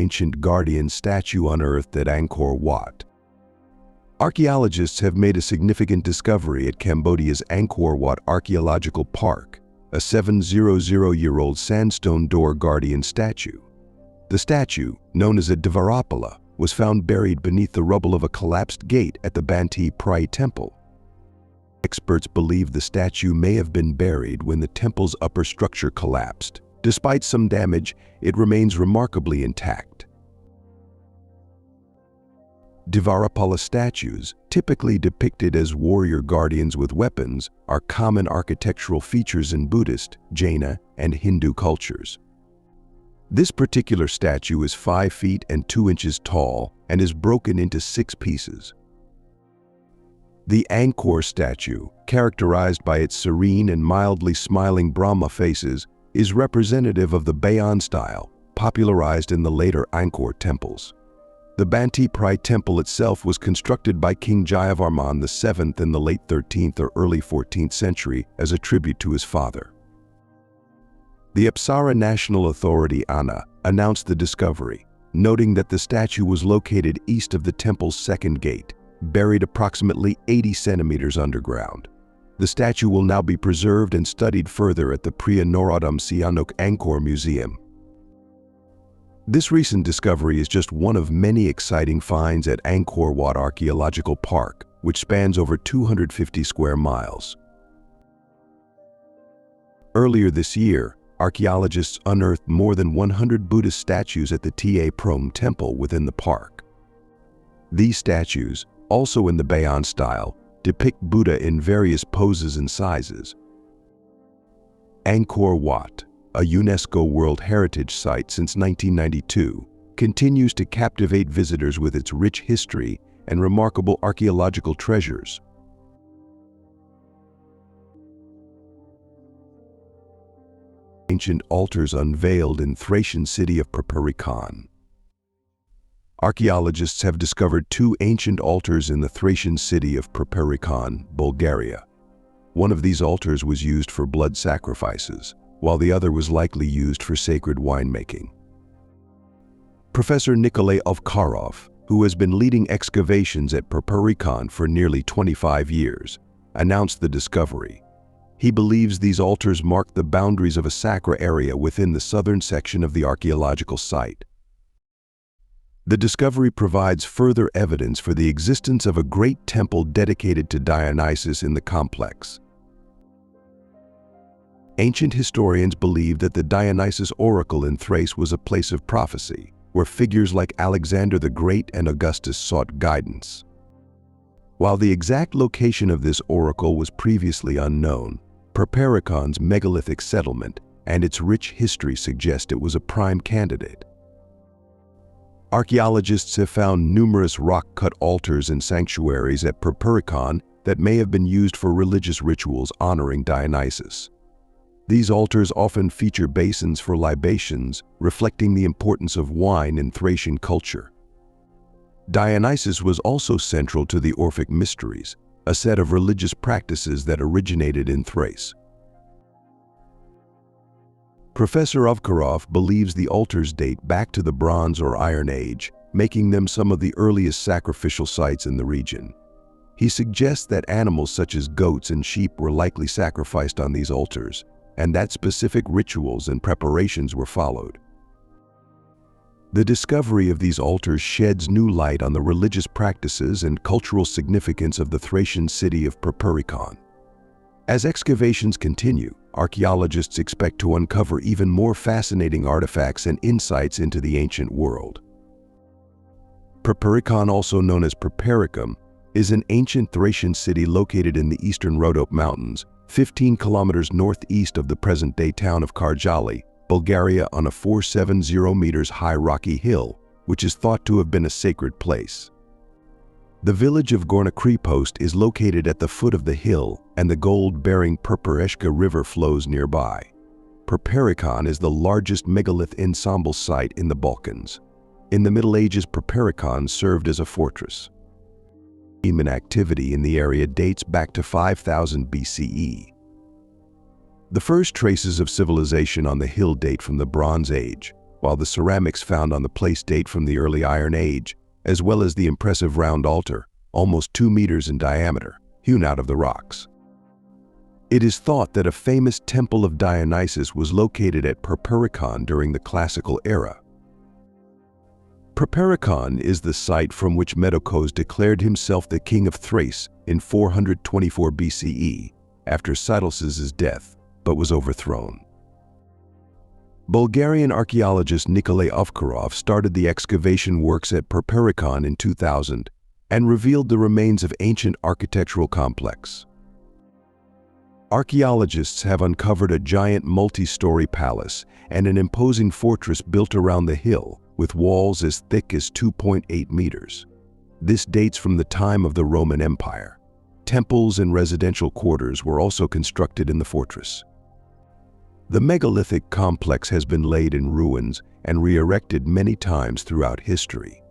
Ancient guardian statue unearthed at Angkor Wat. Archaeologists have made a significant discovery at Cambodia's Angkor Wat Archaeological Park, a 700-year-old sandstone door guardian statue. The statue, known as a dvarapala, was found buried beneath the rubble of a collapsed gate at the Banteay Prei Temple. Experts believe the statue may have been buried when the temple's upper structure collapsed. Despite some damage, it remains remarkably intact. Dvarapala statues, typically depicted as warrior guardians with weapons, are common architectural features in Buddhist, Jaina, and Hindu cultures. This particular statue is 5 feet and 2 inches tall and is broken into 6 pieces. The Angkor statue, characterized by its serene and mildly smiling Brahma faces, is representative of the Bayon style, popularized in the later Angkor temples. The Banteay Prei Temple itself was constructed by King Jayavarman VII in the late 13th or early 14th century as a tribute to his father. The Apsara National Authority ANA announced the discovery, noting that the statue was located east of the temple's second gate, buried approximately 80 centimeters underground. The statue will now be preserved and studied further at the Priya Norodom Sihanouk Angkor Museum. This recent discovery is just one of many exciting finds at Angkor Wat Archaeological Park, which spans over 250 square miles. Earlier this year, archaeologists unearthed more than 100 Buddhist statues at the Banteay Prei Temple within the park. These statues, also in the Bayon style, depict Buddha in various poses and sizes. Angkor Wat, a UNESCO World Heritage Site since 1992, continues to captivate visitors with its rich history and remarkable archaeological treasures. Ancient altars unveiled in Thracian city of Perperikon. Archaeologists have discovered 2 ancient altars in the Thracian city of Perperikon, Bulgaria. One of these altars was used for blood sacrifices, while the other was likely used for sacred winemaking. Professor Nikolay Ovkarov, who has been leading excavations at Perperikon for nearly 25 years, announced the discovery. He believes these altars mark the boundaries of a sacra area within the southern section of the archaeological site. The discovery provides further evidence for the existence of a great temple dedicated to Dionysus in the complex. Ancient historians believe that the Dionysus oracle in Thrace was a place of prophecy, where figures like Alexander the Great and Augustus sought guidance. While the exact location of this oracle was previously unknown, Perperikon's megalithic settlement and its rich history suggest it was a prime candidate. Archaeologists have found numerous rock-cut altars and sanctuaries at Perperikon that may have been used for religious rituals honoring Dionysus. These altars often feature basins for libations, reflecting the importance of wine in Thracian culture. Dionysus was also central to the Orphic Mysteries, a set of religious practices that originated in Thrace. Professor Ovkarov believes the altars date back to the Bronze or Iron Age, making them some of the earliest sacrificial sites in the region. He suggests that animals such as goats and sheep were likely sacrificed on these altars, and that specific rituals and preparations were followed. The discovery of these altars sheds new light on the religious practices and cultural significance of the Thracian city of Perperikon. As excavations continue, archaeologists expect to uncover even more fascinating artifacts and insights into the ancient world. Perperikon, also known as Perperikon, is an ancient Thracian city located in the eastern Rhodope Mountains, 15 kilometers northeast of the present-day town of Kardzhali, Bulgaria, on a 470 meters high rocky hill, which is thought to have been a sacred place. The village of Gorna Krepost is located at the foot of the hill, and the gold-bearing Perpereshka River flows nearby. Perperikon is the largest megalith ensemble site in the Balkans. In the Middle Ages, Perperikon served as a fortress. Human activity in the area dates back to 5000 BCE. The first traces of civilization on the hill date from the Bronze Age, while the ceramics found on the place date from the early Iron Age, as well as the impressive round altar, almost 2 meters in diameter, hewn out of the rocks. It is thought that a famous temple of Dionysus was located at Perperikon during the Classical era. Perperikon is the site from which Medokos declared himself the king of Thrace in 424 BCE, after Cytalus' death, but was overthrown. Bulgarian archaeologist Nikolay Ovcharov started the excavation works at Perperikon in 2000 and revealed the remains of ancient architectural complex. Archaeologists have uncovered a giant multi-story palace and an imposing fortress built around the hill, with walls as thick as 2.8 meters. This dates from the time of the Roman Empire. Temples and residential quarters were also constructed in the fortress. The megalithic complex has been laid in ruins and re-erected many times throughout history.